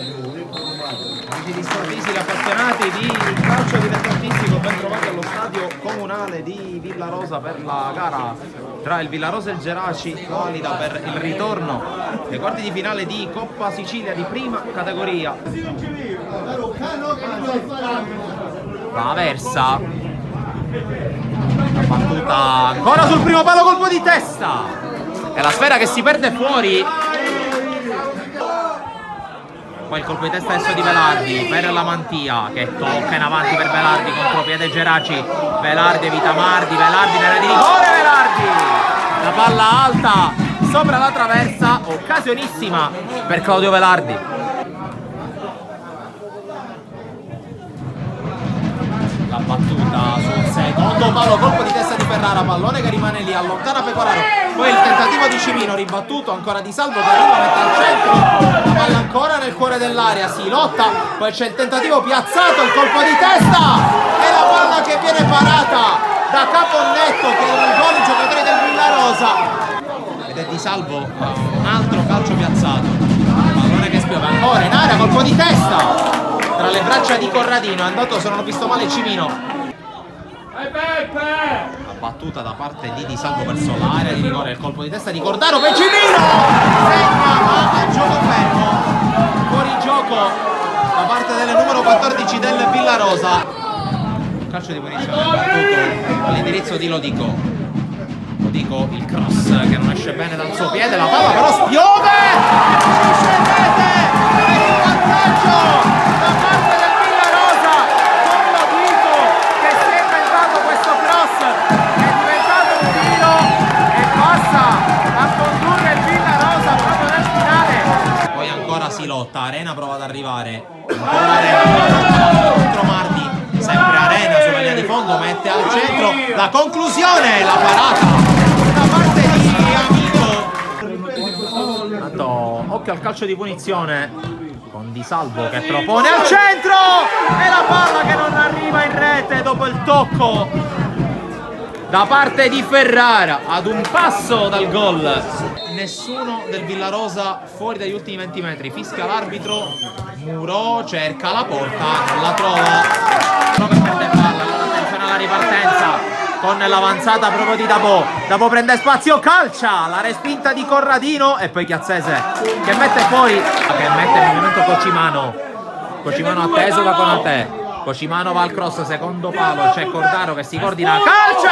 Amici di Sportissimi appassionati di calcio dilettantistico, ben trovati allo stadio comunale di Villarosa per la gara tra il Villarosa e il Geraci, valida per il ritorno ai quarti di finale di Coppa Sicilia di prima categoria. Va Versa, la battuta ancora sul primo palo, colpo di testa e la sfera che si perde fuori. Poi il colpo di testa adesso di Velardi per la Mantia, che tocca in avanti per Velardi, contropiede Geraci. Velardi evita Mardi, Velardi nella di rigore, Velardi! La palla alta sopra la traversa, occasionissima per Claudio Velardi. La battuta sul secondo palo, colpo di testa di Ferrara, pallone che rimane lì, allontana Pecoraro. Poi il tentativo di Cimino, ribattuto ancora di Salvo che arriva, mette al centro, la palla ancora nel cuore dell'area, si lotta, poi c'è il tentativo piazzato, il colpo di testa e la palla che viene parata da Caponnetto, che è un gol, i giocatori del Villarosa. Ed è Di Salvo, un altro calcio piazzato, pallone che spiova ancora in area, colpo di testa tra le braccia di Corradino, è andato, se non ho visto male, Cimino. La battuta da parte di Salvo verso l'area di rigore, il colpo di testa di Cordaro per Cimino, segna ma a gioco fermo, fuori gioco da parte del numero 14 del Villarosa. Calcio di punizione battuto all'indirizzo di Lodico, il cross che non esce bene dal suo piede, la palla però spiove e finisce in rete per il vantaggio da parte del Villarosa, con Lodico che si è inventato questo cross, è diventato un tiro e passa a condurre il Villarosa proprio nel finale. Poi ancora si lotta, Arena prova ad arrivare, ancora Arena contro Mardi, sempre Arena sulla linea di fondo, mette al centro, la conclusione, la parata da parte di Amico. Occhio al calcio di punizione con Di Salvo che propone al centro e la palla che non arriva in rete dopo il tocco da parte di Ferrara, ad un passo dal gol. Nessuno del Villarosa fuori dagli ultimi 20 metri, fischia l'arbitro, Muro cerca la porta, non la trova, prova a perdere palla, allora attenzione alla ripartenza con l'avanzata proprio di Dabò prende spazio, calcia, la respinta di Corradino e poi Chiazzese che mette fuori, che mette in movimento Cocimano atteso da Conatè, Cocimano va al cross, secondo palo, c'è Cordaro che si coordina, calcia,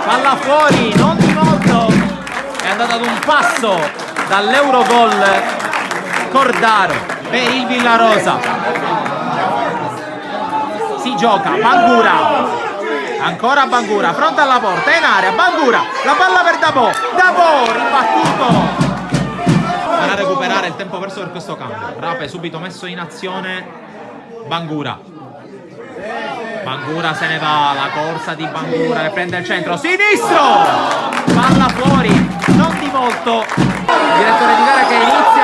palla fuori, non di molto, è andato ad un passo dall'Eurogol Cordaro per il Villarosa. Si gioca, Bangura, ancora Bangura, fronte alla porta, in area, Bangura, la palla per Dabò, ribattuto. Per recuperare il tempo perso per questo cambio, Rape subito messo in azione, Bangura se ne va, la corsa di Bangura che prende il centro, sinistro, palla fuori, non di molto, il direttore di gara che inizia